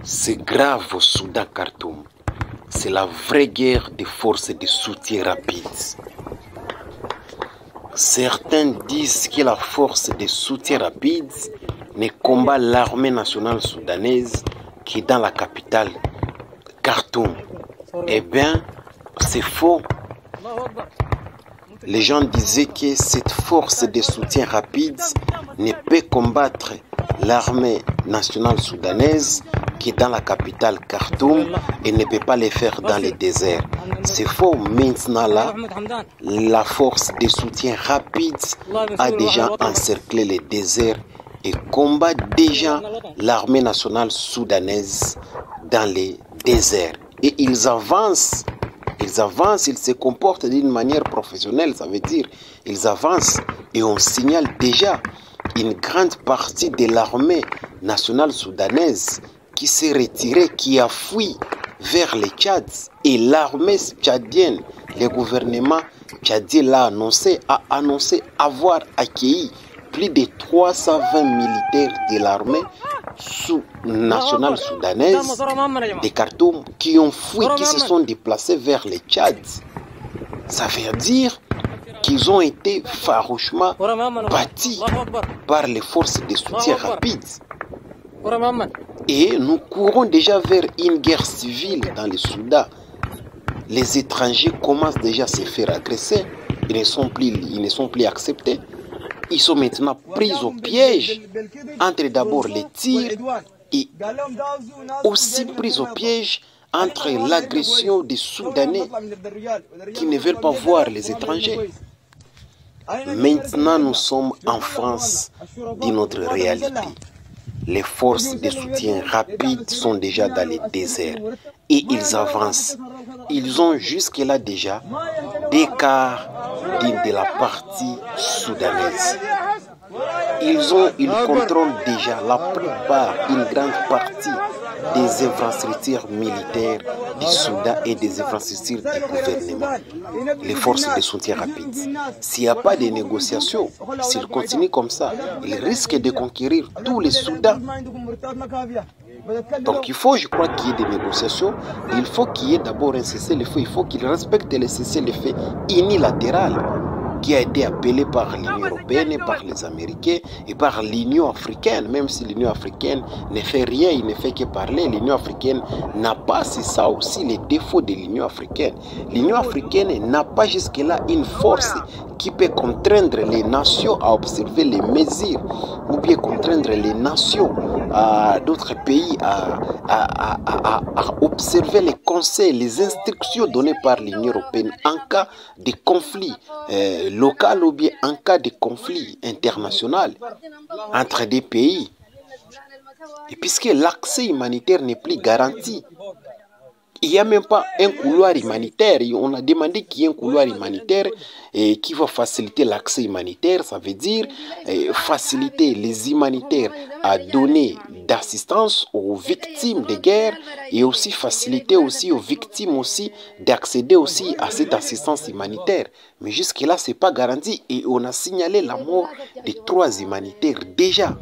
C'est grave au Soudan Khartoum. C'est la vraie guerre des forces de soutien rapide. Certains disent que la force de soutien rapide ne combat l'armée nationale soudanaise qui est dans la capitale Khartoum. Eh bien, c'est faux. Les gens disaient que cette force de soutien rapide ne peut combattre l'armée nationale soudanaise qui est dans la capitale Khartoum et ne peut pas le faire dans le désert. C'est faux. Maintenant là, la force de soutien rapide a déjà encerclé le désert et combat déjà l'armée nationale soudanaise dans les déserts. Et ils avancent, ils se comportent d'une manière professionnelle, ça veut dire ils avancent et on signale déjà une grande partie de l'armée nationale soudanaise qui s'est retirée, qui a fui vers le Tchad. Et l'armée tchadienne, le gouvernement tchadien a annoncé avoir accueilli plus de 320 militaires de l'armée nationale soudanaise de Khartoum qui ont fui, qui se sont déplacés vers le Tchad. Ça veut dire qu'ils ont été farouchement battus par les forces de soutien rapide. Et nous courons déjà vers une guerre civile dans le Soudan. Les étrangers commencent déjà à se faire agresser. Ils ne sont plus acceptés. Ils sont maintenant pris au piège entre d'abord les tirs et aussi pris au piège entre l'agression des Soudanais qui ne veulent pas voir les étrangers. Maintenant, nous sommes en France d'une autre réalité. Les forces de soutien rapide sont déjà dans les déserts et ils avancent. Ils ont jusque-là déjà des quarts de la partie soudanaise. Ils contrôlent déjà la plupart, une grande partie des infrastructures militaires du Soudan et des infrastructures du gouvernement. Les forces de soutien rapide. S'il n'y a pas de négociations, s'ils continuent comme ça, ils risquent de conquérir tout le Soudan. Donc il faut, je crois, qu'il y ait des négociations. Il faut qu'il y ait d'abord un cessez-le-feu. Il faut qu'ils respectent le cessez-le-feu unilatéral qui a été appelé par l'Union européenne, par les Américains et par l'Union africaine. Même si l'Union africaine ne fait rien, il ne fait que parler, l'Union africaine n'a pas, c'est ça aussi les défauts de l'Union africaine. L'Union africaine n'a pas jusque-là une force qui peut contraindre les nations à observer les mesures ou bien contraindre les nations d'autres pays à observer les conseils, les instructions données par l'Union européenne en cas de conflit local ou bien en cas de conflit international entre des pays. Et puisque l'accès humanitaire n'est plus garanti, il n'y a même pas un couloir humanitaire. On a demandé qu'il y ait un couloir humanitaire qui va faciliter l'accès humanitaire. Ça veut dire faciliter les humanitaires à donner d'assistance aux victimes de guerre et aussi faciliter aussi aux victimes aussi d'accéder aussi à cette assistance humanitaire. Mais jusque-là, ce n'est pas garanti et on a signalé la mort de 3 humanitaires déjà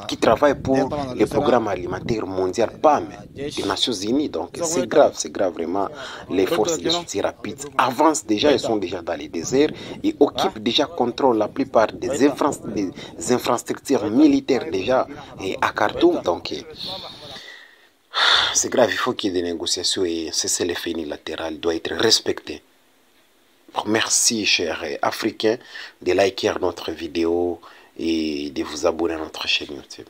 qui travaillent pour le programme alimentaire mondial PAM des Nations Unies. Donc c'est grave vraiment. Les forces de soutien rapide avancent déjà, elles sont déjà dans les déserts et occupent déjà, contrôlent la plupart des infrastructures militaires déjà à Khartoum. Donc c'est grave, il faut qu'il y ait des négociations et c'est l'effet unilatéral doit être respecté. Merci chers Africains de liker notre vidéo et de vous abonner à notre chaîne YouTube.